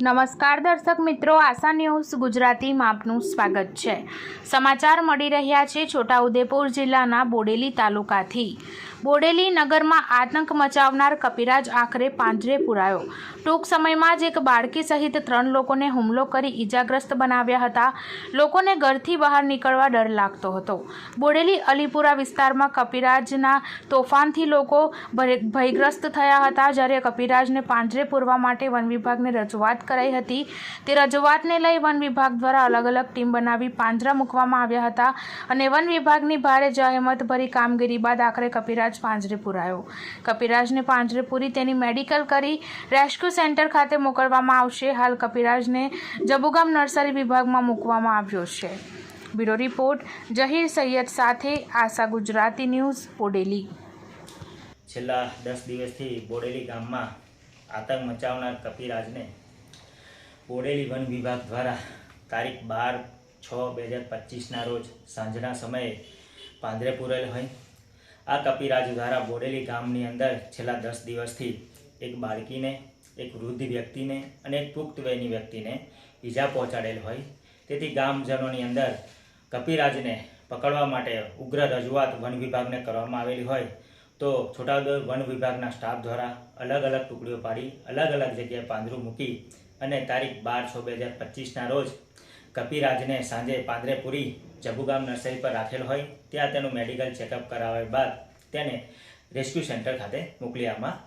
નમસ્કાર દર્શક મિત્રો, આશા ન્યૂઝ ગુજરાતીમાં આપનું સ્વાગત છે। સમાચાર મળી રહ્યા છે છોટાઉદેપુર જિલ્લાના બોડેલી તાલુકાથી। બોડેલી નગરમાં આતંક મચાવનાર કપિરાજ આખરે પાંજરે પુરાયો। ટૂંક સમયમાં જ એક બાળકી સહિત 3 લોકોને હુમલો કરી ઈજાગ્રસ્ત બનાવ્યા હતા। લોકોને ઘરથી બહાર નીકળવા ડર લાગતો હતો। બોડેલી અલીપુરા વિસ્તારમાં કપિરાજના તોફાનથી લોકો ભયગ્રસ્ત થયા હતા। જ્યારે કપિરાજને પાંજરે પૂરવા માટે વન વિભાગને રજૂઆત કરાઈ હતી। તે રજૂઆતને લઈ વન વિભાગ દ્વારા અલગ અલગ ટીમ બનાવી પાંજરા મૂકવામાં આવ્યા હતા અને વન વિભાગની ભારે જહેમતભરી કામગીરી બાદ આખરે કપિરાજ પાંજરે પુરાયો। કપિરાજને પાંજરે પૂરી તેની મેડિકલ કરી રેસ્ક્યુ સેન્ટર ખાતે મોકલવામાં આવશે। હાલ કપિરાજને જબુગામ નર્સરી વિભાગમાં મૂકવામાં આવ્યો છે। બ્યુરો રિપોર્ટ જહીર સૈયદ સાથે આશા ગુજરાતી ન્યૂઝ બોડેલી। છેલ્લા 10 દિવસથી બોડેલી ગામમાં આતંક મચાવનાર કપિરાજને બોડેલી વન વિભાગ દ્વારા તારીખ 12/6/2025ના રોજ સાંજના સમયે પાંજરે પૂરેલ હોય। આ કપિરાજ દ્વારા બોડેલી ગામની અંદર છેલ્લા 10 દિવસથી એક બાળકીને, એક વૃદ્ધ વ્યક્તિને અને એક પુખ્ત વયની વ્યક્તિને ઈજા પહોંચાડેલ હોય। તેથી ગામજનોની અંદર કપિરાજને પકડવા માટે ઉગ્ર રજૂઆત વન વિભાગને કરવામાં આવેલી હોય તો છોટાઉદેપુર વન વિભાગના સ્ટાફ દ્વારા અલગ અલગ ટુકડીઓ પાડી અલગ અલગ જગ્યાએ પાંજરું મૂકી અને તારીખ 12/6/2025ના રોજ કપિરાજને સાંજે પાંજરે પૂરી જબુગામ નર્સરી પર રાખેલ હોય। ત્યાં તેનું મેડિકલ ચેકઅપ કરાવ્યા બાદ તેને રેસ્ક્યુ સેન્ટર ખાતે મોકલી આપવામાં